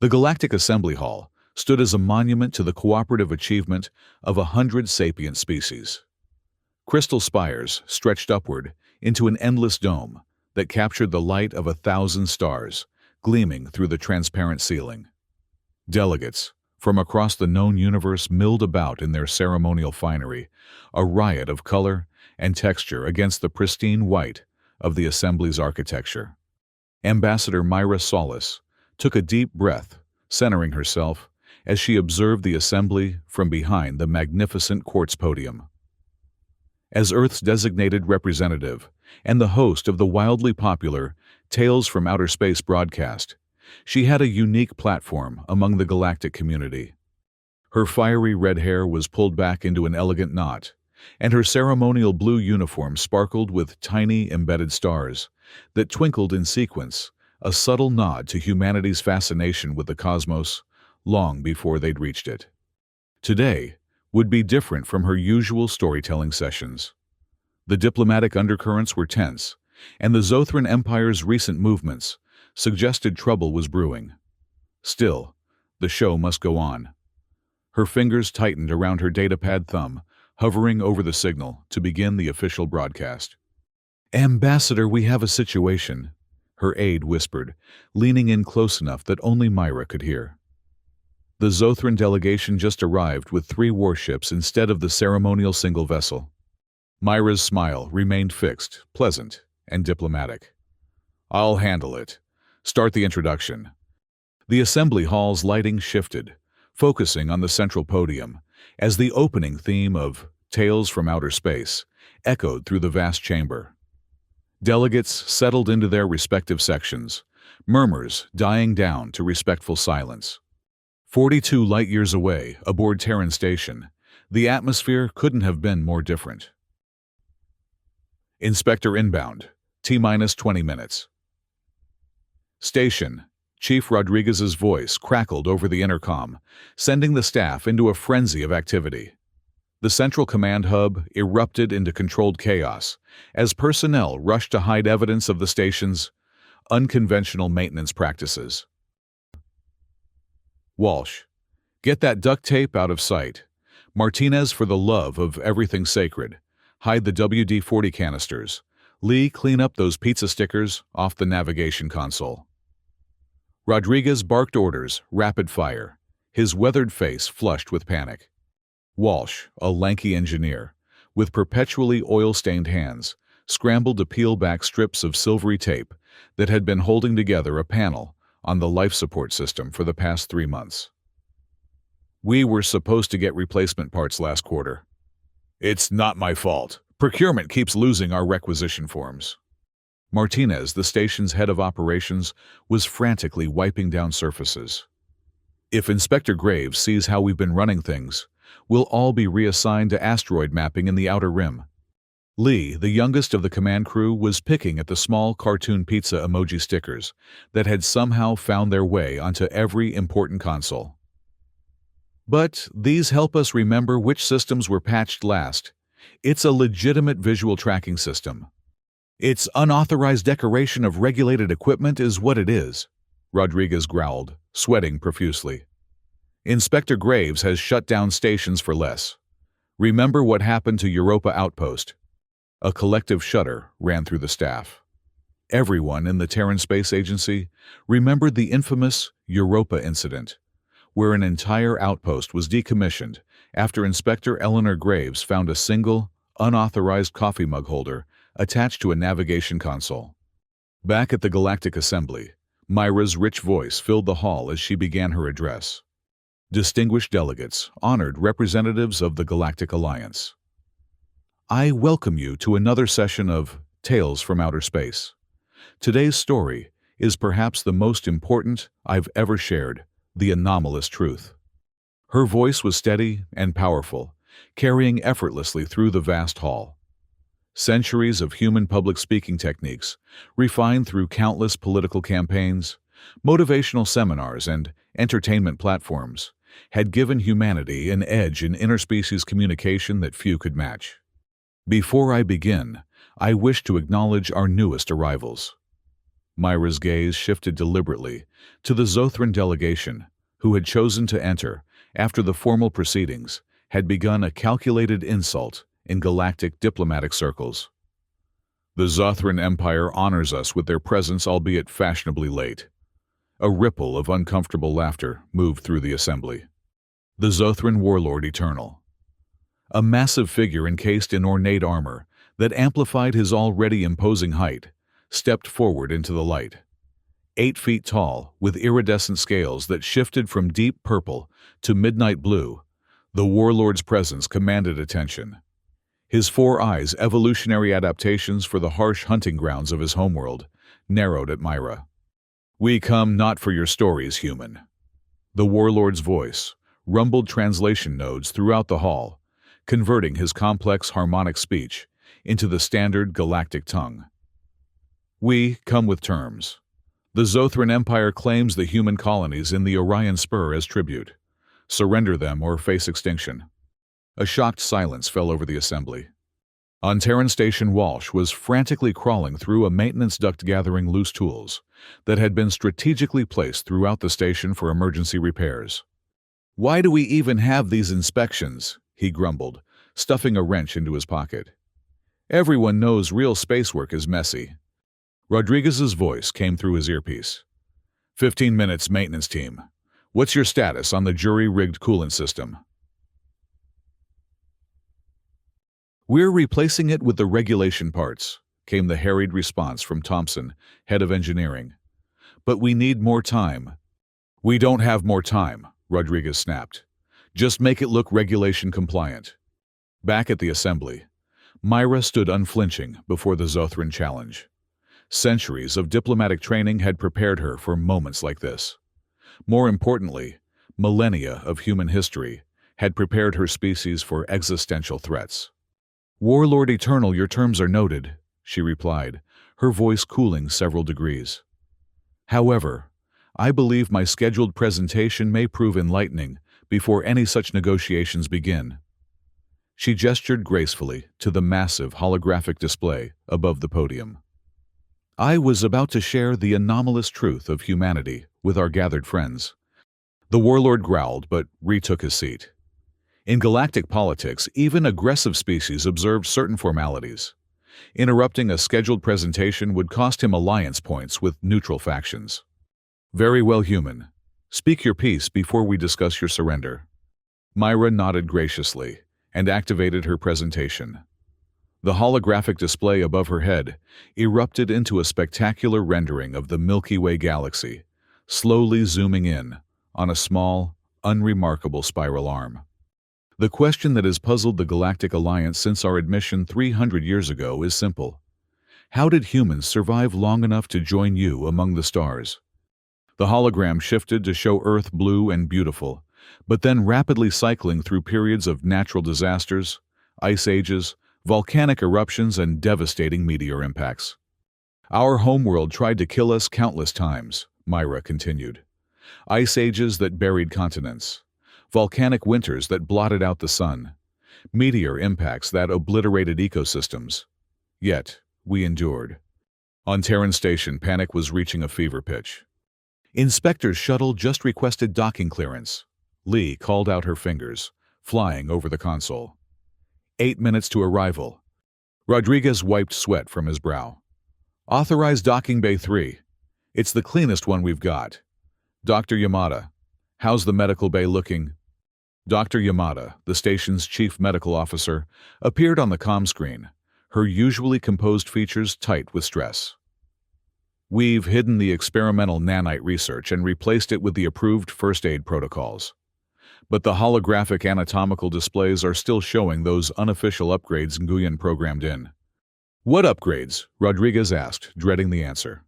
The Galactic Assembly Hall stood as a monument to the cooperative achievement of 100 sapient species. Crystal spires stretched upward into an endless dome that captured the light of 1,000 stars gleaming through the transparent ceiling. Delegates from across the known universe milled about in their ceremonial finery, a riot of color and texture against the pristine white of the Assembly's architecture. Ambassador Myra Solis took a deep breath, centering herself as she observed the Assembly from behind the magnificent quartz podium. As Earth's designated representative and the host of the wildly popular Tales from Outer Space broadcast, she had a unique platform among the galactic community. Her fiery red hair was pulled back into an elegant knot, and her ceremonial blue uniform sparkled with tiny embedded stars that twinkled in sequence, a subtle nod to humanity's fascination with the cosmos long before they'd reached it. Today would be different from her usual storytelling sessions. The diplomatic undercurrents were tense, and the Zothran Empire's recent movements suggested trouble was brewing. Still, the show must go on. Her fingers tightened around her datapad thumb, hovering over the signal to begin the official broadcast. "Ambassador, we have a situation," her aide whispered, leaning in close enough that only Myra could hear. The Zothran delegation just arrived with 3 warships instead of the ceremonial single vessel. Myra's smile remained fixed, pleasant, and diplomatic. "I'll handle it. Start the introduction." The assembly hall's lighting shifted, focusing on the central podium, as the opening theme of Tales from Outer Space echoed through the vast chamber. Delegates settled into their respective sections, murmurs dying down to respectful silence. 42 light-years away, aboard Terran Station, the atmosphere couldn't have been more different. Inspector inbound, T-minus 20 minutes. Station, Chief Rodriguez's voice crackled over the intercom, sending the staff into a frenzy of activity. The central command hub erupted into controlled chaos as personnel rushed to hide evidence of the station's unconventional maintenance practices. "Walsh, get that duct tape out of sight. Martinez, for the love of everything sacred, hide the WD-40 canisters. Lee, clean up those pizza stickers off the navigation console." Rodriguez barked orders, rapid fire, his weathered face flushed with panic. Walsh, a lanky engineer, with perpetually oil-stained hands, scrambled to peel back strips of silvery tape that had been holding together a panel on the life support system for the past 3 months. "We were supposed to get replacement parts last quarter." "It's not my fault. Procurement keeps losing our requisition forms." Martinez, the station's head of operations, was frantically wiping down surfaces. "If Inspector Graves sees how we've been running things, we'll all be reassigned to asteroid mapping in the Outer Rim." Lee, the youngest of the command crew, was picking at the small cartoon pizza emoji stickers that had somehow found their way onto every important console. "But these help us remember which systems were patched last. It's a legitimate visual tracking system." "It's unauthorized decoration of regulated equipment is what it is," Rodriguez growled, sweating profusely. "Inspector Graves has shut down stations for less. Remember what happened to Europa Outpost?" A collective shudder ran through the staff. Everyone in the Terran Space Agency remembered the infamous Europa incident, where an entire outpost was decommissioned after Inspector Eleanor Graves found a single, unauthorized coffee mug holder attached to a navigation console. Back at the Galactic Assembly, Myra's rich voice filled the hall as she began her address. Distinguished delegates, honored representatives of the Galactic Alliance, I welcome you to another session of Tales from Outer Space. Today's story is perhaps the most important I've ever shared, the anomalous truth. Her voice was steady and powerful, carrying effortlessly through the vast hall. Centuries of human public speaking techniques, refined through countless political campaigns, motivational seminars, and entertainment platforms, had given humanity an edge in interspecies communication that few could match. Before I begin, I wish to acknowledge our newest arrivals. Myra's gaze shifted deliberately to the Zothran delegation, who had chosen to enter after the formal proceedings had begun a calculated insult in galactic diplomatic circles. The Zothran Empire honors us with their presence, albeit fashionably late. A ripple of uncomfortable laughter moved through the assembly. The Zothran warlord Eternal, a massive figure encased in ornate armor that amplified his already imposing height, stepped forward into the light. 8 feet tall, with iridescent scales that shifted from deep purple to midnight blue, the warlord's presence commanded attention. His 4 eyes, evolutionary adaptations for the harsh hunting grounds of his homeworld, narrowed at Myra. "We come not for your stories, human." The warlord's voice rumbled translation nodes throughout the hall, converting his complex harmonic speech into the standard galactic tongue. "We come with terms. The Zothran Empire claims the human colonies in the Orion Spur as tribute. Surrender them or face extinction." A shocked silence fell over the assembly. On Terran Station, Walsh was frantically crawling through a maintenance duct gathering loose tools that had been strategically placed throughout the station for emergency repairs. "Why do we even have these inspections?" he grumbled, stuffing a wrench into his pocket. "Everyone knows real spacework is messy." Rodriguez's voice came through his earpiece. 15 minutes, maintenance team. What's your status on the jury-rigged coolant system?" "We're replacing it with the regulation parts," came the harried response from Thompson, head of engineering. "But we need more time." "We don't have more time," Rodriguez snapped. "Just make it look regulation compliant." Back at the assembly, Myra stood unflinching before the Zothran challenge. Centuries of diplomatic training had prepared her for moments like this. More importantly, millennia of human history had prepared her species for existential threats. "Warlord Eternal, your terms are noted," she replied, her voice cooling several degrees. "However, I believe my scheduled presentation may prove enlightening before any such negotiations begin." She gestured gracefully to the massive holographic display above the podium. "I was about to share the anomalous truth of humanity with our gathered friends." The warlord growled but retook his seat. In galactic politics, even aggressive species observed certain formalities. Interrupting a scheduled presentation would cost him alliance points with neutral factions. "Very well, human. Speak your piece before we discuss your surrender." Myra nodded graciously and activated her presentation. The holographic display above her head erupted into a spectacular rendering of the Milky Way galaxy, slowly zooming in on a small, unremarkable spiral arm. "The question that has puzzled the Galactic Alliance since our admission 300 years ago is simple. How did humans survive long enough to join you among the stars?" The hologram shifted to show Earth blue and beautiful, but then rapidly cycling through periods of natural disasters, ice ages, volcanic eruptions, and devastating meteor impacts. "Our homeworld tried to kill us countless times," Myra continued. "Ice ages that buried continents, volcanic winters that blotted out the sun, meteor impacts that obliterated ecosystems. Yet, we endured." On Terran Station, panic was reaching a fever pitch. "Inspector's shuttle just requested docking clearance." Lee called out her fingers, flying over the console. 8 minutes to arrival." Rodriguez wiped sweat from his brow. "Authorized docking bay 3. It's the cleanest one we've got. Dr. Yamada, how's the medical bay looking?" Dr. Yamada, the station's chief medical officer, appeared on the comm screen, her usually composed features tight with stress. "We've hidden the experimental nanite research and replaced it with the approved first aid protocols. But the holographic anatomical displays are still showing those unofficial upgrades Nguyen programmed in." "What upgrades?" Rodriguez asked, dreading the answer.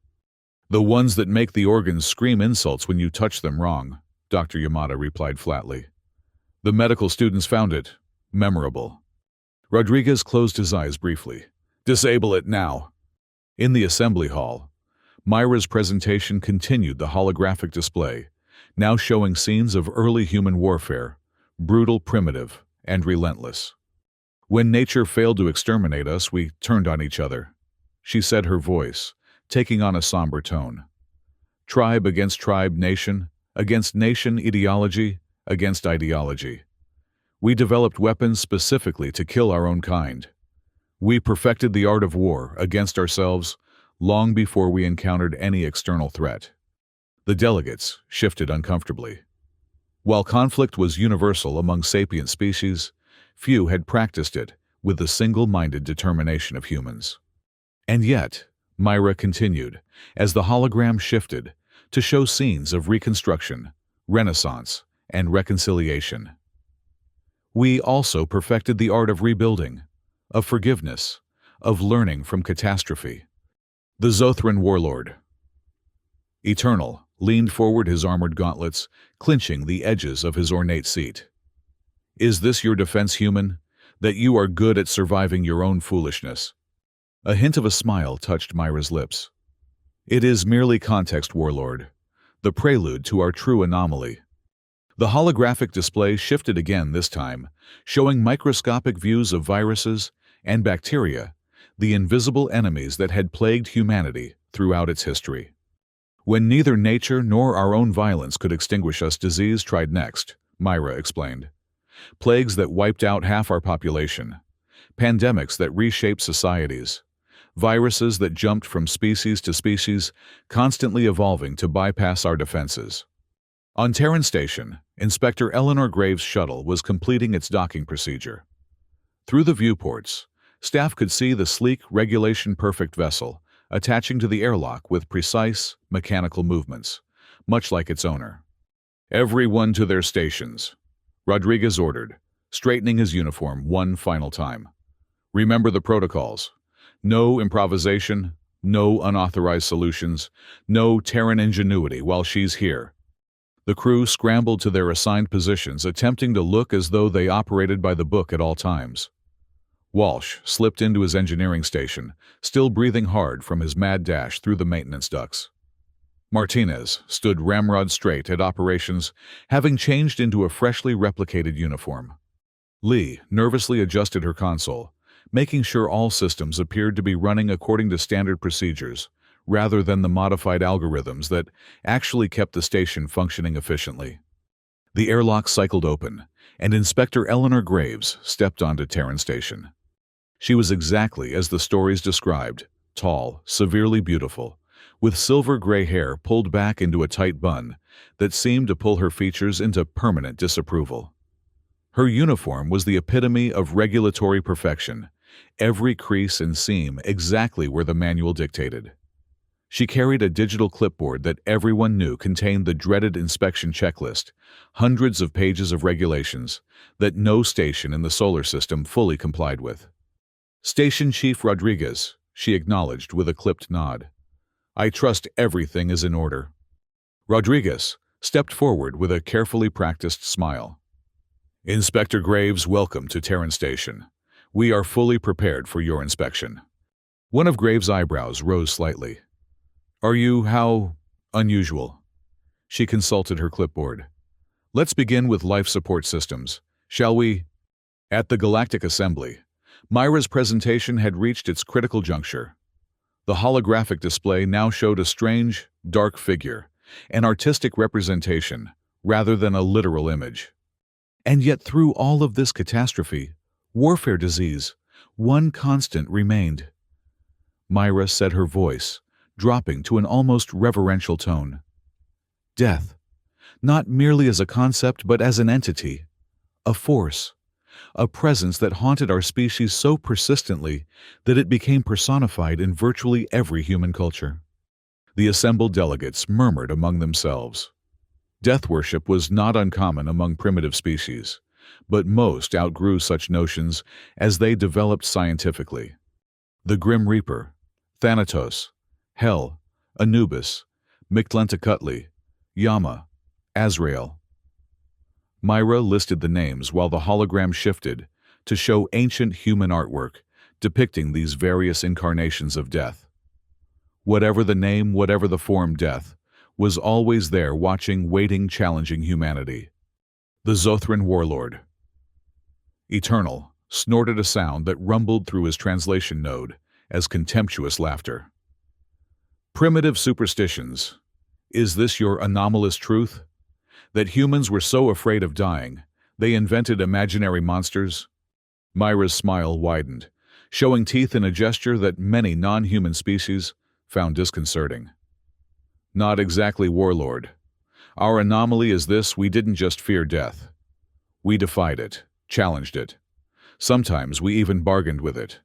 "The ones that make the organs scream insults when you touch them wrong," Dr. Yamada replied flatly. "The medical students found it memorable." Rodriguez closed his eyes briefly. "Disable it now." In the assembly hall, Myra's presentation continued the holographic display, now showing scenes of early human warfare, brutal, primitive, and relentless. "When nature failed to exterminate us, we turned on each other," she said, her voice taking on a somber tone. Tribe against tribe, nation against nation, ideology against ideology. We developed weapons specifically to kill our own kind. We perfected the art of war against ourselves long before we encountered any external threat. The delegates shifted uncomfortably. While conflict was universal among sapient species, few had practiced it with the single-minded determination of humans. And yet, Myra continued, as the hologram shifted, to show scenes of reconstruction, renaissance, and reconciliation. We also perfected the art of rebuilding, of forgiveness, of learning from catastrophe. The Zothran warlord, Eternal, leaned forward, his armored gauntlets clinching the edges of his ornate seat. Is this your defense, human? That you are good at surviving your own foolishness? A hint of a smile touched Myra's lips. It is merely context, warlord, the prelude to our true anomaly. The holographic display shifted again this time, showing microscopic views of viruses and bacteria, the invisible enemies that had plagued humanity throughout its history. When neither nature nor our own violence could extinguish us, disease tried next, Myra explained. Plagues that wiped out half our population, pandemics that reshaped societies, viruses that jumped from species to species, constantly evolving to bypass our defenses. On Terran Station, Inspector Eleanor Graves' shuttle was completing its docking procedure. Through the viewports, staff could see the sleek, regulation-perfect vessel attaching to the airlock with precise, mechanical movements, much like its owner. Everyone to their stations, Rodriguez ordered, straightening his uniform one final time. Remember the protocols. No improvisation, no unauthorized solutions, no Terran ingenuity while she's here. The crew scrambled to their assigned positions, attempting to look as though they operated by the book at all times. Walsh slipped into his engineering station, still breathing hard from his mad dash through the maintenance ducts. Martinez stood ramrod straight at operations, having changed into a freshly replicated uniform. Lee nervously adjusted her console, making sure all systems appeared to be running according to standard procedures, rather than the modified algorithms that actually kept the station functioning efficiently. The airlock cycled open, and Inspector Eleanor Graves stepped onto Terran Station. She was exactly as the stories described, tall, severely beautiful, with silver-gray hair pulled back into a tight bun that seemed to pull her features into permanent disapproval. Her uniform was the epitome of regulatory perfection, every crease and seam exactly where the manual dictated. She carried a digital clipboard that everyone knew contained the dreaded inspection checklist, hundreds of pages of regulations that no station in the solar system fully complied with. Station Chief Rodriguez, she acknowledged with a clipped nod. I trust everything is in order. Rodriguez stepped forward with a carefully practiced smile. Inspector Graves, welcome to Terran Station. We are fully prepared for your inspection. One of Graves' eyebrows rose slightly. Are you how unusual? She consulted her clipboard. Let's begin with life support systems, shall we? At the Galactic Assembly, Myra's presentation had reached its critical juncture. The holographic display now showed a strange, dark figure, an artistic representation, rather than a literal image. And yet through all of this catastrophe, warfare, disease, one constant remained. Myra said, her voice dropping to an almost reverential tone. Death, not merely as a concept but as an entity, a force, a presence that haunted our species so persistently that it became personified in virtually every human culture. The assembled delegates murmured among themselves. Death worship was not uncommon among primitive species, but most outgrew such notions as they developed scientifically. The Grim Reaper, Thanatos, Hell, Anubis, Mictlantecutli, Yama, Azrael. Myra listed the names while the hologram shifted to show ancient human artwork depicting these various incarnations of death. Whatever the name, whatever the form, death was always there, watching, waiting, challenging humanity. The Zothran warlord, Eternal, snorted a sound that rumbled through his translation node as contemptuous laughter. Primitive superstitions. Is this your anomalous truth? That humans were so afraid of dying, they invented imaginary monsters? Myra's smile widened, showing teeth in a gesture that many non-human species found disconcerting. Not exactly, Warlord. Our anomaly is this: we didn't just fear death. We defied it, challenged it. Sometimes we even bargained with it.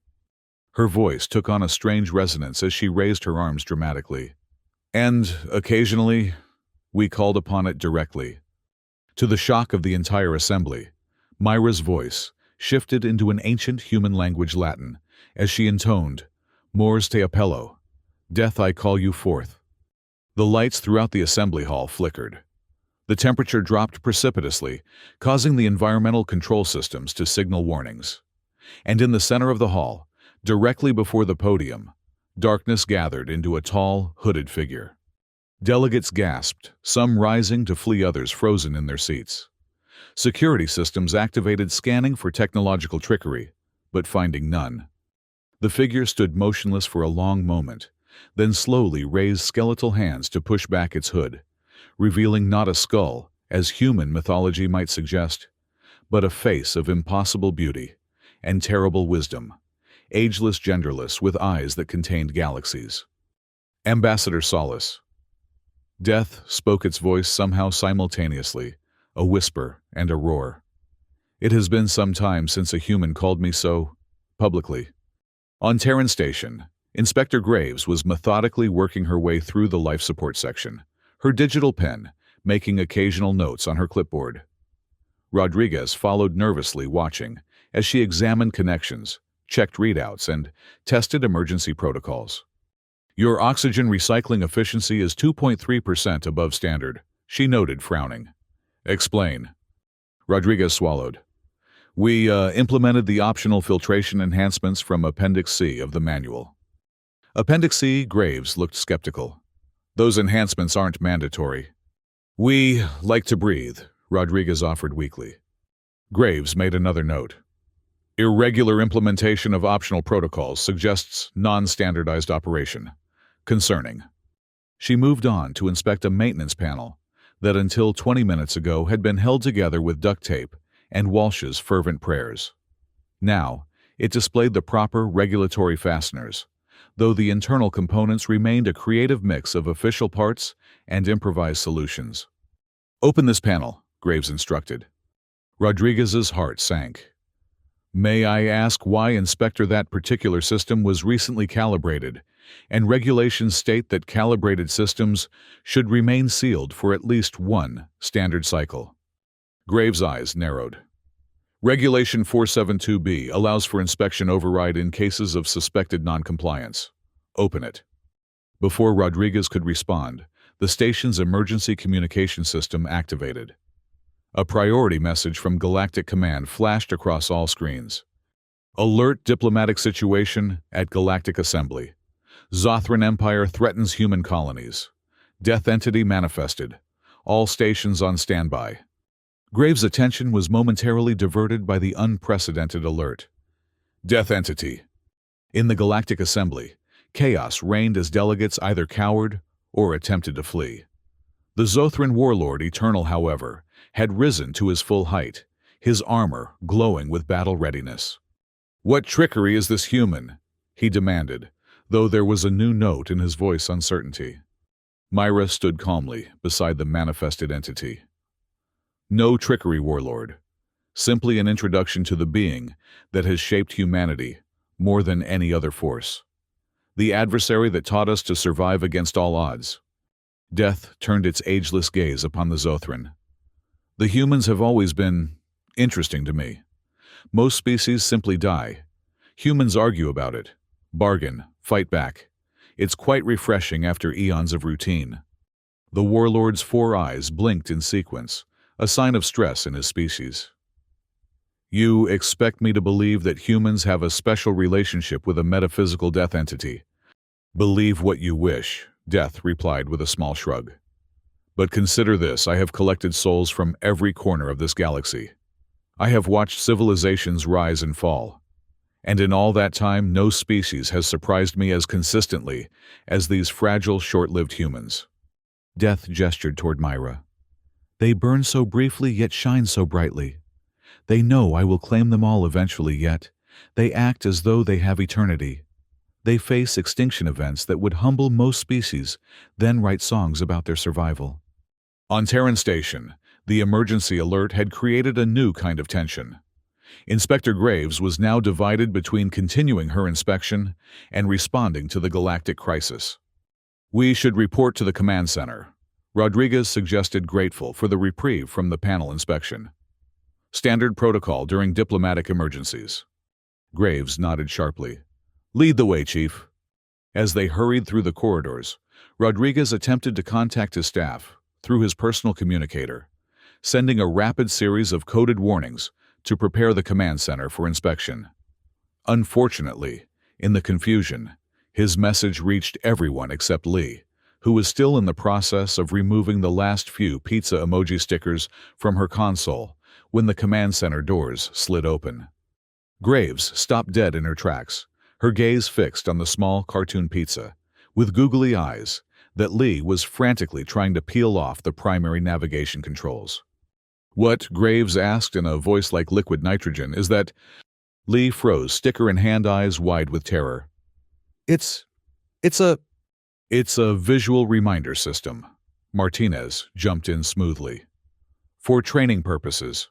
Her voice took on a strange resonance as she raised her arms dramatically. And, occasionally, we called upon it directly. To the shock of the entire assembly, Myra's voice shifted into an ancient human language Latin as she intoned, Mors te appello, death I call you forth. The lights throughout the assembly hall flickered. The temperature dropped precipitously, causing the environmental control systems to signal warnings. And in the center of the hall, directly before the podium, darkness gathered into a tall, hooded figure. Delegates gasped, some rising to flee, others frozen in their seats. Security systems activated, scanning for technological trickery, but finding none. The figure stood motionless for a long moment, then slowly raised skeletal hands to push back its hood, revealing not a skull, as human mythology might suggest, but a face of impossible beauty and terrible wisdom, ageless, genderless, with eyes that contained galaxies. Ambassador Solace. Death spoke, its voice somehow simultaneously, a whisper and a roar. It has been some time since a human called me so, publicly. On Terran Station, Inspector Graves was methodically working her way through the life support section, her digital pen making occasional notes on her clipboard. Rodriguez followed nervously, watching as she examined connections, checked readouts, and tested emergency protocols. Your oxygen recycling efficiency is 2.3% above standard, she noted, frowning. Explain. Rodriguez swallowed. We implemented the optional filtration enhancements from Appendix C of the manual. Appendix C? Graves looked skeptical. Those enhancements aren't mandatory. We like to breathe, Rodriguez offered weakly. Graves made another note. Irregular implementation of optional protocols suggests non-standardized operation. Concerning. She moved on to inspect a maintenance panel that until 20 minutes ago had been held together with duct tape and Walsh's fervent prayers. Now, it displayed the proper regulatory fasteners, though the internal components remained a creative mix of official parts and improvised solutions. Open this panel, Graves instructed. Rodriguez's heart sank. May I ask why, Inspector? That particular system was recently calibrated, and regulations state that calibrated systems should remain sealed for at least one standard cycle. Graves' eyes narrowed. Regulation 472B allows for inspection override in cases of suspected noncompliance. Open it. Before Rodriguez could respond, the station's emergency communication system activated. A priority message from Galactic Command flashed across all screens. Alert: diplomatic situation at Galactic Assembly. Zothran Empire threatens human colonies. Death entity manifested. All stations on standby. Graves' attention was momentarily diverted by the unprecedented alert. Death entity. In the Galactic Assembly, chaos reigned as delegates either cowered or attempted to flee. The Zothran warlord Eternal, however, had risen to his full height, his armor glowing with battle readiness. What trickery is this, human? He demanded, though there was a new note in his voice: uncertainty. Myra stood calmly beside the manifested entity. No trickery, Warlord. Simply an introduction to the being that has shaped humanity more than any other force. The adversary that taught us to survive against all odds. Death turned its ageless gaze upon the Zothran. The humans have always been interesting to me. Most species simply die. Humans argue about it, bargain, fight back. It's quite refreshing after eons of routine. The warlord's 4 eyes blinked in sequence, a sign of stress in his species. You expect me to believe that humans have a special relationship with a metaphysical death entity? Believe what you wish, Death replied with a small shrug. But consider this: I have collected souls from every corner of this galaxy. I have watched civilizations rise and fall. And in all that time, no species has surprised me as consistently as these fragile, short-lived humans. Death gestured toward Myra. They burn so briefly yet shine so brightly. They know I will claim them all eventually, yet they act as though they have eternity. They face extinction events that would humble most species, then write songs about their survival. On Terran Station, the emergency alert had created a new kind of tension. Inspector Graves was now divided between continuing her inspection and responding to the galactic crisis. "We should report to the command center," Rodriguez suggested, grateful for the reprieve from the panel inspection. "Standard protocol during diplomatic emergencies." Graves nodded sharply. "Lead the way, Chief." As they hurried through the corridors, Rodriguez attempted to contact his staff through his personal communicator, sending a rapid series of coded warnings to prepare the command center for inspection. Unfortunately, in the confusion, his message reached everyone except Lee, who was still in the process of removing the last few pizza emoji stickers from her console when the command center doors slid open. Graves stopped dead in her tracks, her gaze fixed on the small cartoon pizza, with googly eyes, that Lee was frantically trying to peel off the primary navigation controls. "What?" Graves asked in a voice like liquid nitrogen. "Is that—" Lee froze, sticker in hand, eyes wide with terror. It's a visual reminder system." Martinez jumped in smoothly. "For training purposes.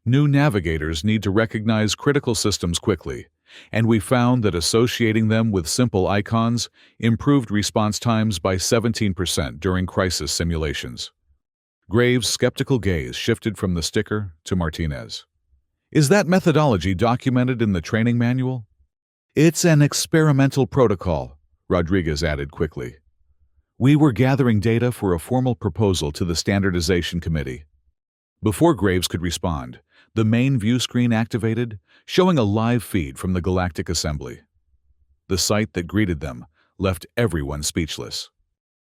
New navigators need to recognize critical systems quickly, and we found that associating them with simple icons improved response times by 17% during crisis simulations." Graves' skeptical gaze shifted from the sticker to Martinez. "Is that methodology documented in the training manual?" "It's an experimental protocol," Rodriguez added quickly. "We were gathering data for a formal proposal to the Standardization Committee." Before Graves could respond, the main view screen activated, showing a live feed from the Galactic Assembly. The sight that greeted them left everyone speechless.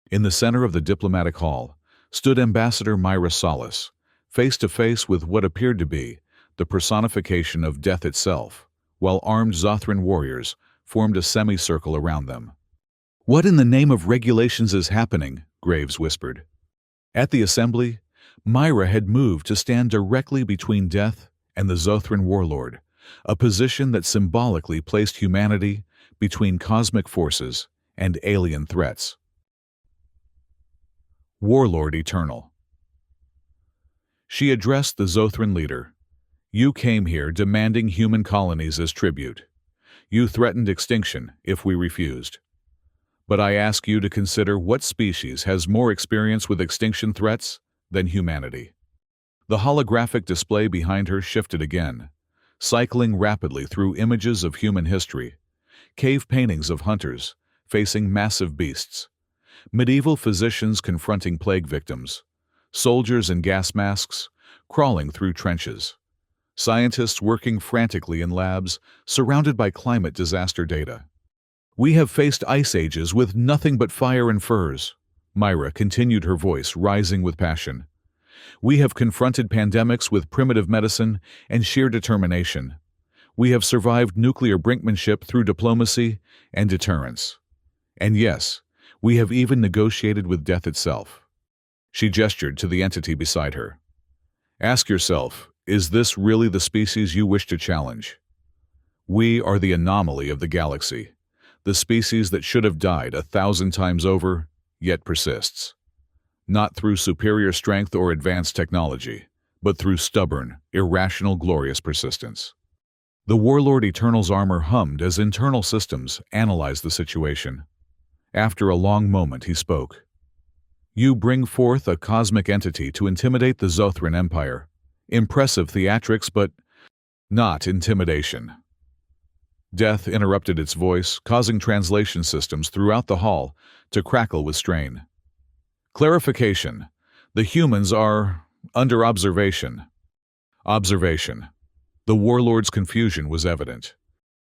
In the center of the diplomatic hall stood Ambassador Myra Solis, face to face with what appeared to be the personification of death itself, while armed Zothran warriors formed a semicircle around them. "What in the name of regulations is happening?" Graves whispered. At the assembly, Myra had moved to stand directly between Death and the Zothran warlord, a position that symbolically placed humanity between cosmic forces and alien threats. Warlord Eternal. She addressed the Zothran leader. "You came here demanding human colonies as tribute. You threatened extinction if we refused. But I ask you to consider what species has more experience with extinction threats than humanity." The holographic display behind her shifted again, cycling rapidly through images of human history, cave paintings of hunters facing massive beasts, medieval physicians confronting plague victims, soldiers in gas masks crawling through trenches, scientists working frantically in labs surrounded by climate disaster data. "We have faced ice ages with nothing but fire and furs," Myra continued, her voice rising with passion. "We have confronted pandemics with primitive medicine and sheer determination. We have survived nuclear brinkmanship through diplomacy and deterrence. And yes, we have even negotiated with death itself." She gestured to the entity beside her. "Ask yourself, is this really the species you wish to challenge? We are the anomaly of the galaxy, the species that should have died 1,000 times over, yet persists. Not through superior strength or advanced technology, but through stubborn, irrational, glorious persistence." The Warlord Eternal's armor hummed as internal systems analyzed the situation. After a long moment, he spoke. "You bring forth a cosmic entity to intimidate the Zothran Empire. Impressive theatrics, but not intimidation." Death interrupted its voice, causing translation systems throughout the hall to crackle with strain. "Clarification. The humans are under observation." Observation. The warlord's confusion was evident.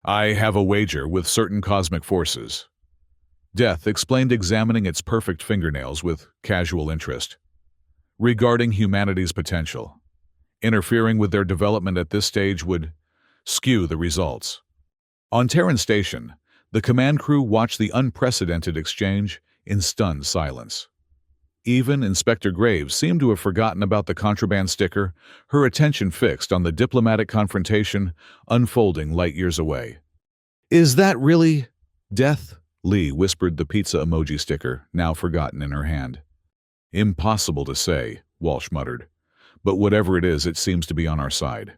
"I have a wager with certain cosmic forces." Death explained, examining its perfect fingernails with casual interest. "Regarding humanity's potential. Interfering with their development at this stage would skew the results." On Terran Station, the command crew watched the unprecedented exchange in stunned silence. Even Inspector Graves seemed to have forgotten about the contraband sticker, her attention fixed on the diplomatic confrontation unfolding light years away. "Is that really death?" Lee whispered the pizza emoji sticker, now forgotten in her hand. "Impossible to say," Walsh muttered. "But whatever it is, it seems to be on our side."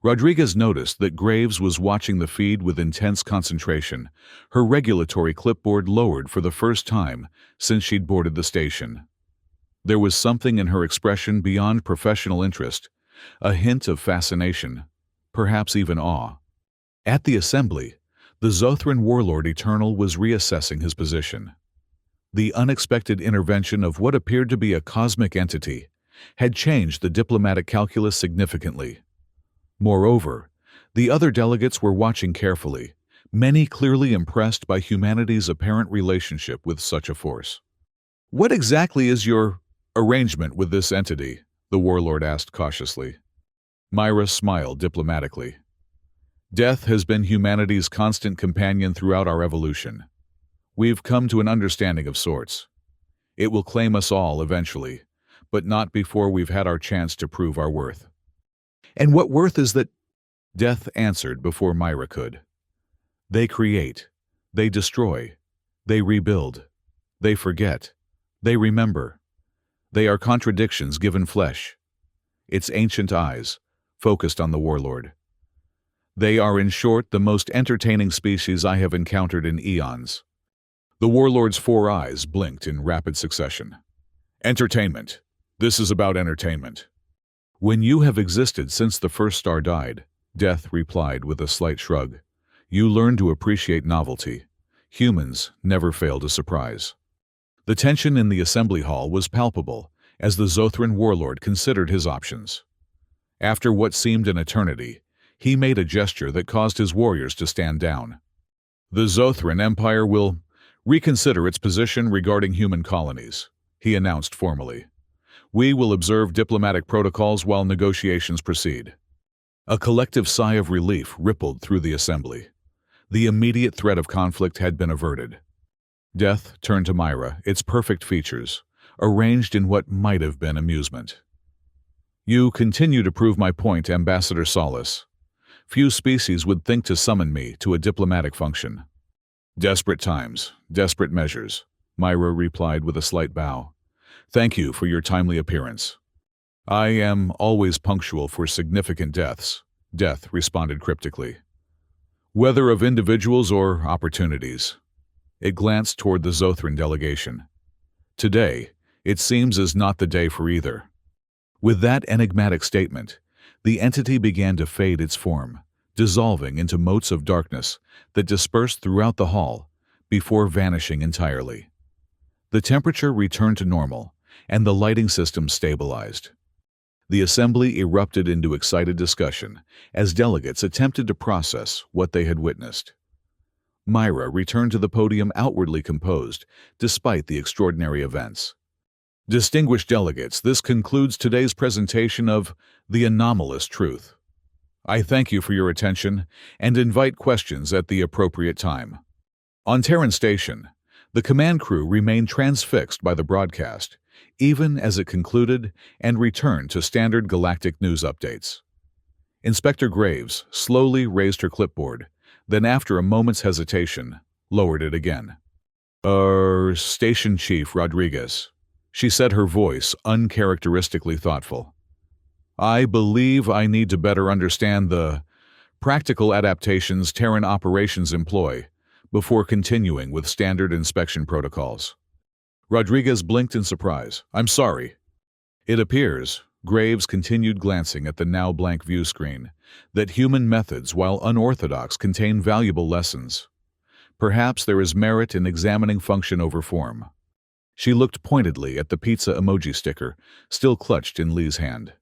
Rodriguez noticed that Graves was watching the feed with intense concentration, her regulatory clipboard lowered for the first time since she'd boarded the station. There was something in her expression beyond professional interest, a hint of fascination, perhaps even awe. At the assembly, the Zothran warlord Eternal was reassessing his position. The unexpected intervention of what appeared to be a cosmic entity had changed the diplomatic calculus significantly. Moreover, the other delegates were watching carefully, many clearly impressed by humanity's apparent relationship with such a force. "What exactly is your arrangement with this entity?" the warlord asked cautiously. Myra smiled diplomatically. "Death has been humanity's constant companion throughout our evolution. We've come to an understanding of sorts. It will claim us all eventually, but not before we've had our chance to prove our worth." "And what worth is that?" Death answered before Myra could. "They create. They destroy. They rebuild. They forget. They remember. They are contradictions given flesh." Its ancient eyes focused on the warlord. "They are, in short, the most entertaining species I have encountered in eons." The warlord's four eyes blinked in rapid succession. "Entertainment. This is about entertainment." "When you have existed since the first star died," Death replied with a slight shrug, "you learn to appreciate novelty. Humans never fail to surprise." The tension in the assembly hall was palpable as the Zothran warlord considered his options. After what seemed an eternity, he made a gesture that caused his warriors to stand down. "The Zothran Empire will reconsider its position regarding human colonies," he announced formally. "We will observe diplomatic protocols while negotiations proceed." A collective sigh of relief rippled through the assembly. The immediate threat of conflict had been averted. Death turned to Myra, its perfect features, arranged in what might have been amusement. "You continue to prove my point, Ambassador Solace. Few species would think to summon me to a diplomatic function." "Desperate times, desperate measures," Myra replied with a slight bow. "Thank you for your timely appearance." "I am always punctual for significant deaths," Death responded cryptically. "Whether of individuals or opportunities." It glanced toward the Zothran delegation. "Today, it seems, is not the day for either." With that enigmatic statement, the entity began to fade its form, dissolving into motes of darkness that dispersed throughout the hall before vanishing entirely. The temperature returned to normal, and the lighting system stabilized. The assembly erupted into excited discussion as delegates attempted to process what they had witnessed. Myra returned to the podium outwardly composed, despite the extraordinary events. "Distinguished delegates, this concludes today's presentation of The Anomalous Truth. I thank you for your attention and invite questions at the appropriate time." On Terran Station, the command crew remained transfixed by the broadcast, even as it concluded and returned to standard galactic news updates. Inspector Graves slowly raised her clipboard, then after a moment's hesitation, lowered it again. Station Chief Rodriguez," she said, her voice uncharacteristically thoughtful. "I believe I need to better understand the practical adaptations Terran operations employ before continuing with standard inspection protocols." Rodriguez blinked in surprise. "I'm sorry." "It appears," Graves continued, glancing at the now blank view screen, "that human methods, while unorthodox, contain valuable lessons. Perhaps there is merit in examining function over form." She looked pointedly at the pizza emoji sticker, still clutched in Lee's hand.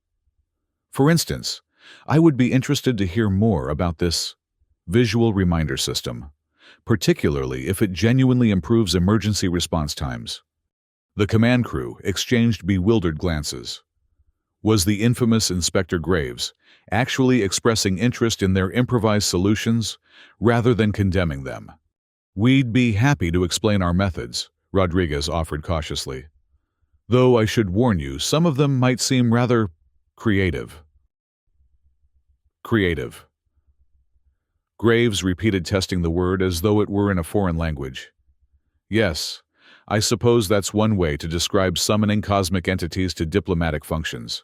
"For instance, I would be interested to hear more about this visual reminder system, particularly if it genuinely improves emergency response times." The command crew exchanged bewildered glances. Was the infamous Inspector Graves actually expressing interest in their improvised solutions rather than condemning them? "We'd be happy to explain our methods," Rodriguez offered cautiously. "Though I should warn you, some of them might seem rather creative." Creative. Graves repeated, testing the word as though it were in a foreign language. "Yes, I suppose that's one way to describe summoning cosmic entities to diplomatic functions."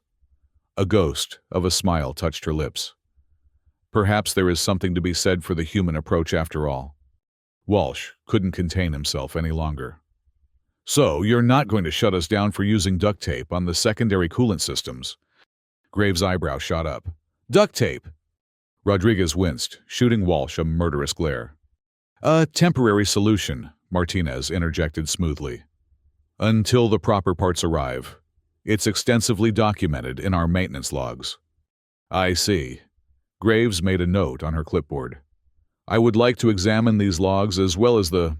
A ghost of a smile touched her lips. "Perhaps there is something to be said for the human approach after all." Walsh couldn't contain himself any longer. "So, you're not going to shut us down for using duct tape on the secondary coolant systems?" Graves' eyebrow shot up. "Duct tape?" Rodriguez winced, shooting Walsh a murderous glare. "A temporary solution," Martinez interjected smoothly. "Until the proper parts arrive. It's extensively documented in our maintenance logs." "I see." Graves made a note on her clipboard. "I would like to examine these logs as well as the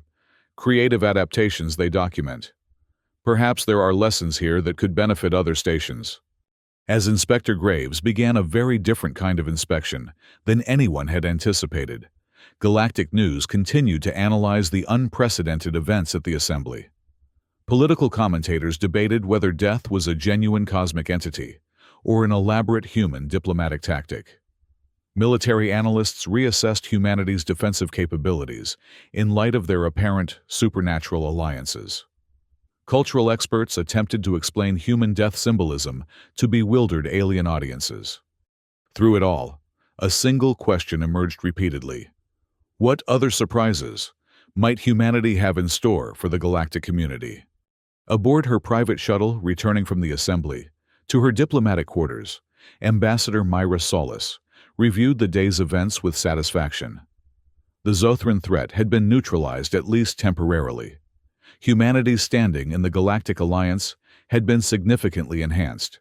creative adaptations they document. Perhaps there are lessons here that could benefit other stations." As Inspector Graves began a very different kind of inspection than anyone had anticipated, Galactic News continued to analyze the unprecedented events at the Assembly. Political commentators debated whether death was a genuine cosmic entity or an elaborate human diplomatic tactic. Military analysts reassessed humanity's defensive capabilities in light of their apparent supernatural alliances. Cultural experts attempted to explain human death symbolism to bewildered alien audiences. Through it all, a single question emerged repeatedly. What other surprises might humanity have in store for the galactic community? Aboard her private shuttle returning from the Assembly to her diplomatic quarters, Ambassador Myra Solis reviewed the day's events with satisfaction. The Zothran threat had been neutralized, at least temporarily. Humanity's standing in the Galactic Alliance had been significantly enhanced,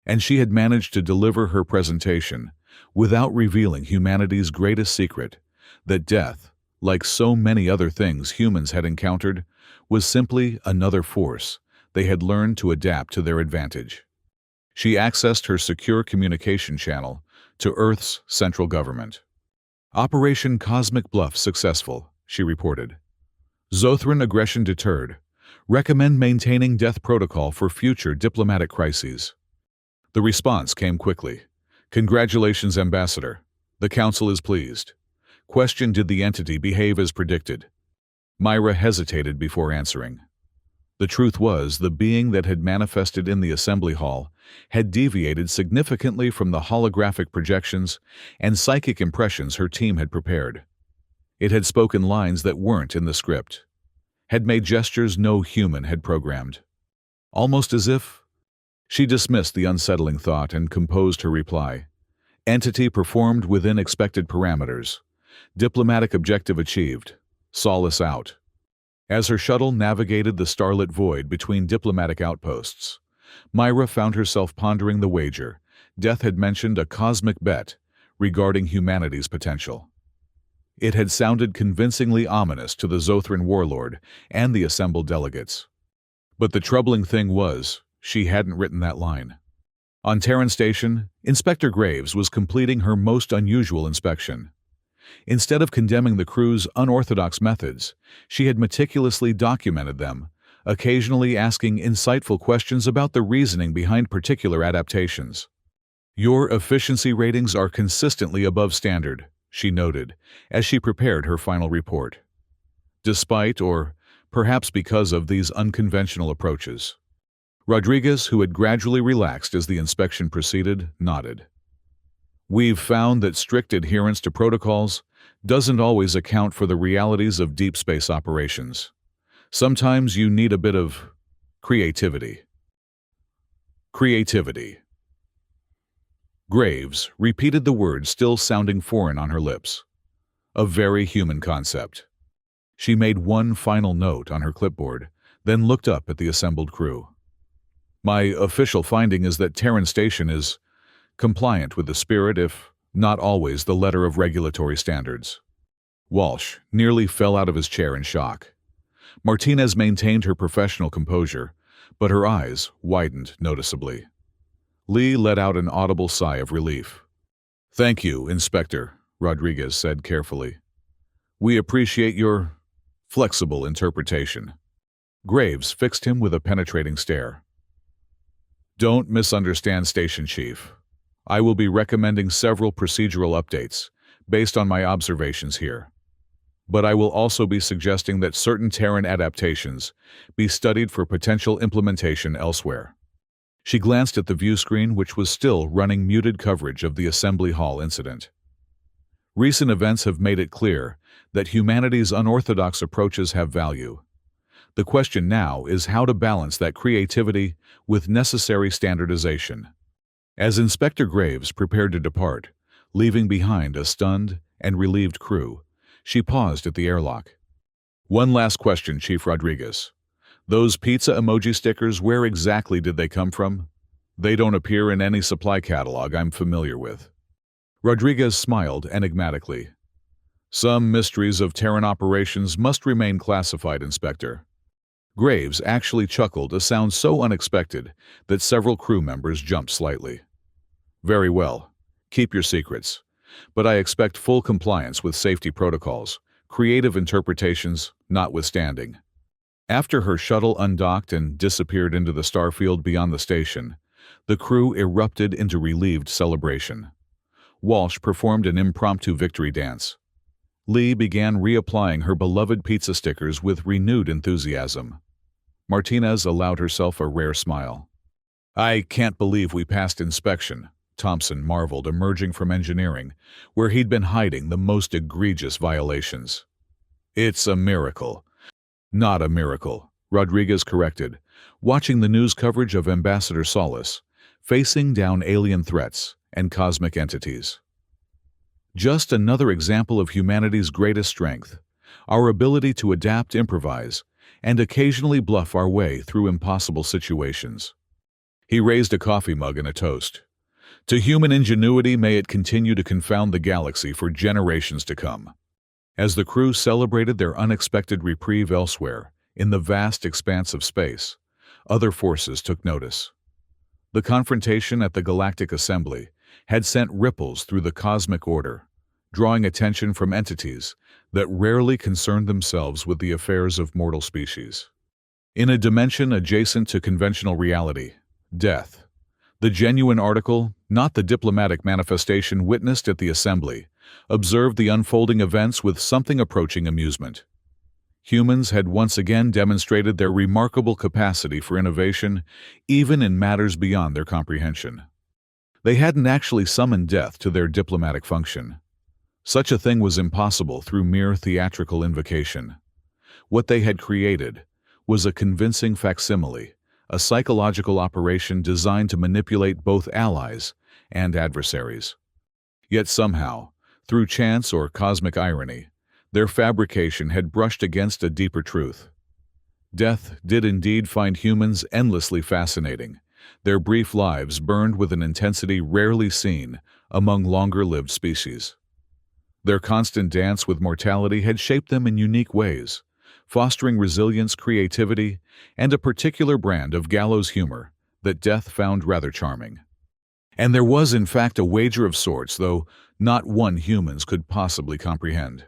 and she had managed to deliver her presentation without revealing humanity's greatest secret, that death, like so many other things humans had encountered, was simply another force they had learned to adapt to their advantage. She accessed her secure communication channel to Earth's central government. "Operation Cosmic Bluff successful," she reported. "Zothran aggression deterred. Recommend maintaining death protocol for future diplomatic crises." The response came quickly. "Congratulations, Ambassador. The Council is pleased." Question: did the entity behave as predicted? Myra hesitated before answering. The truth was, the being that had manifested in the assembly hall had deviated significantly from the holographic projections and psychic impressions her team had prepared. It had spoken lines that weren't in the script, had made gestures no human had programmed. Almost as if she dismissed the unsettling thought and composed her reply. "Entity performed within expected parameters. Diplomatic objective achieved. Solace out." As her shuttle navigated the starlit void between diplomatic outposts, Myra found herself pondering the wager. Death had mentioned a cosmic bet regarding humanity's potential. It had sounded convincingly ominous to the Zothran warlord and the assembled delegates. But the troubling thing was, she hadn't written that line. On Terran Station, Inspector Graves was completing her most unusual inspection. Instead of condemning the crew's unorthodox methods, she had meticulously documented them, occasionally asking insightful questions about the reasoning behind particular adaptations. "Your efficiency ratings are consistently above standard," she noted, as she prepared her final report. Despite, or perhaps because of, these unconventional approaches. Rodriguez, who had gradually relaxed as the inspection proceeded, nodded. "We've found that strict adherence to protocols doesn't always account for the realities of deep space operations. Sometimes you need a bit of creativity." Creativity. Graves repeated the word, still sounding foreign on her lips. A very human concept. She made one final note on her clipboard, then looked up at the assembled crew. "My official finding is that Terran Station is compliant with the spirit, if not always the letter, of regulatory standards." Walsh nearly fell out of his chair in shock. Martinez maintained her professional composure, but her eyes widened noticeably. Lee let out an audible sigh of relief. "Thank you, Inspector," Rodriguez said carefully. "We appreciate your flexible interpretation." Graves fixed him with a penetrating stare. "Don't misunderstand, Station Chief. I will be recommending several procedural updates based on my observations here. But I will also be suggesting that certain Terran adaptations be studied for potential implementation elsewhere." She glanced at the view screen, which was still running muted coverage of the Assembly Hall incident. "Recent events have made it clear that humanity's unorthodox approaches have value. The question now is how to balance that creativity with necessary standardization." As Inspector Graves prepared to depart, leaving behind a stunned and relieved crew, she paused at the airlock. "One last question, Chief Rodriguez. Those pizza emoji stickers, where exactly did they come from? They don't appear in any supply catalog I'm familiar with." Rodriguez smiled enigmatically. "Some mysteries of Terran operations must remain classified, Inspector." Graves actually chuckled, a sound so unexpected that several crew members jumped slightly. "Very well. Keep your secrets. But I expect full compliance with safety protocols, creative interpretations notwithstanding." After her shuttle undocked and disappeared into the starfield beyond the station, the crew erupted into relieved celebration. Walsh performed an impromptu victory dance. Lee began reapplying her beloved pizza stickers with renewed enthusiasm. Martinez allowed herself a rare smile. "I can't believe we passed inspection," Thompson marveled, emerging from engineering, where he'd been hiding the most egregious violations. "It's a miracle." "Not a miracle," Rodriguez corrected, watching the news coverage of Ambassador Solace facing down alien threats and cosmic entities. "Just another example of humanity's greatest strength, our ability to adapt, improvise, and occasionally bluff our way through impossible situations." He raised a coffee mug and a toast. "To human ingenuity, may it continue to confound the galaxy for generations to come." As the crew celebrated their unexpected reprieve elsewhere, in the vast expanse of space, other forces took notice. The confrontation at the Galactic Assembly had sent ripples through the cosmic order, drawing attention from entities that rarely concerned themselves with the affairs of mortal species. In a dimension adjacent to conventional reality, death, the genuine article, not the diplomatic manifestation witnessed at the Assembly, observed the unfolding events with something approaching amusement. Humans had once again demonstrated their remarkable capacity for innovation, even in matters beyond their comprehension. They hadn't actually summoned death to their diplomatic function. Such a thing was impossible through mere theatrical invocation. What they had created was a convincing facsimile, a psychological operation designed to manipulate both allies and adversaries. Yet somehow, through chance or cosmic irony, their fabrication had brushed against a deeper truth. Death did indeed find humans endlessly fascinating, their brief lives burned with an intensity rarely seen among longer-lived species. Their constant dance with mortality had shaped them in unique ways, fostering resilience, creativity, and a particular brand of gallows humor that death found rather charming. And there was in fact a wager of sorts, though not one humans could possibly comprehend.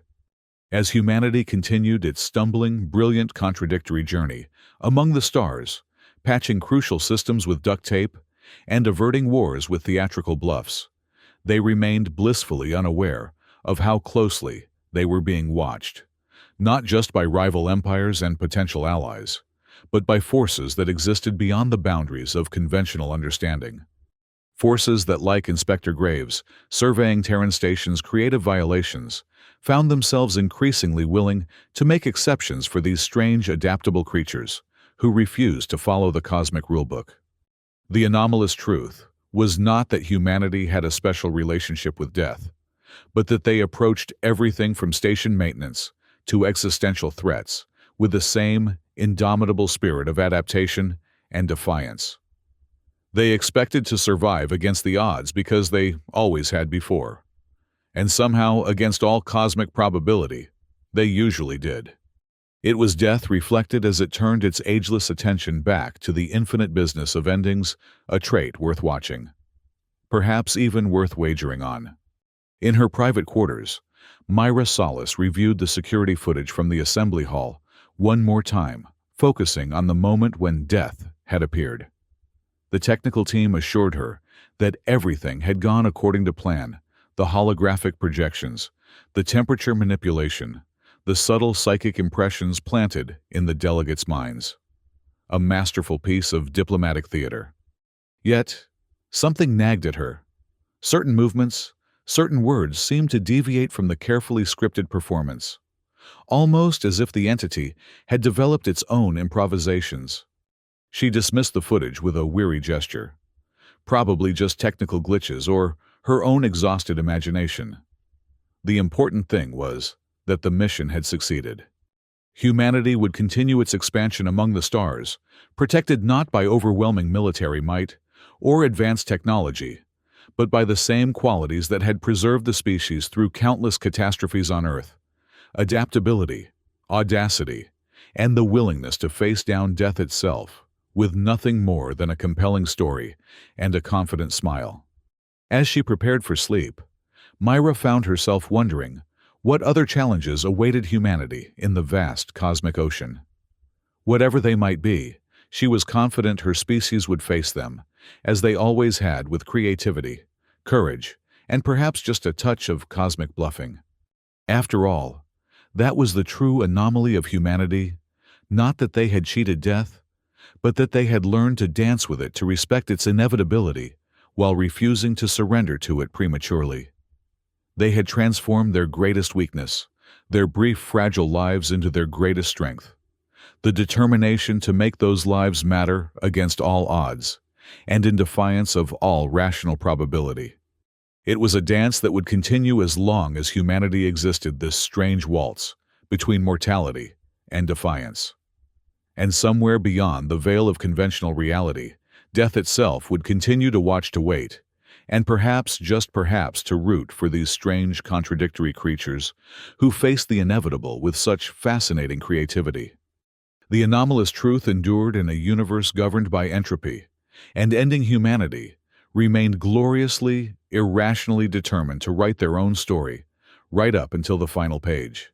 As humanity continued its stumbling, brilliant, contradictory journey among the stars, patching crucial systems with duct tape and averting wars with theatrical bluffs, they remained blissfully unaware of how closely they were being watched, not just by rival empires and potential allies, but by forces that existed beyond the boundaries of conventional understanding. Forces that, like Inspector Graves, surveying Terran stations' creative violations, found themselves increasingly willing to make exceptions for these strange, adaptable creatures who refused to follow the cosmic rulebook. The anomalous truth was not that humanity had a special relationship with death, but that they approached everything from station maintenance to existential threats with the same indomitable spirit of adaptation and defiance. They expected to survive against the odds because they always had before. And somehow, against all cosmic probability, they usually did. It was death reflected as it turned its ageless attention back to the infinite business of endings, a trait worth watching. Perhaps even worth wagering on. In her private quarters, Myra Solis reviewed the security footage from the assembly hall one more time, focusing on the moment when death had appeared. The technical team assured her that everything had gone according to plan: the holographic projections, the temperature manipulation, the subtle psychic impressions planted in the delegates' minds. A masterful piece of diplomatic theater. Yet, something nagged at her. Certain movements, certain words seemed to deviate from the carefully scripted performance, almost as if the entity had developed its own improvisations. She dismissed the footage with a weary gesture. Probably just technical glitches or her own exhausted imagination. The important thing was that the mission had succeeded. Humanity would continue its expansion among the stars, protected not by overwhelming military might or advanced technology, but by the same qualities that had preserved the species through countless catastrophes on Earth: adaptability, audacity, and the willingness to face down death itself, with nothing more than a compelling story and a confident smile. As she prepared for sleep, Myra found herself wondering what other challenges awaited humanity in the vast cosmic ocean. Whatever they might be, she was confident her species would face them, as they always had, with creativity, courage, and perhaps just a touch of cosmic bluffing. After all, that was the true anomaly of humanity: not that they had cheated death, but that they had learned to dance with it, to respect its inevitability, while refusing to surrender to it prematurely. They had transformed their greatest weakness, their brief, fragile lives, into their greatest strength. The determination to make those lives matter against all odds, and in defiance of all rational probability. It was a dance that would continue as long as humanity existed, this strange waltz between mortality and defiance. And somewhere beyond the veil of conventional reality, death itself would continue to watch, to wait, and perhaps, just perhaps, to root for these strange, contradictory creatures who faced the inevitable with such fascinating creativity. The anomalous truth endured in a universe governed by entropy, and ending humanity remained gloriously, irrationally determined to write their own story, right up until the final page.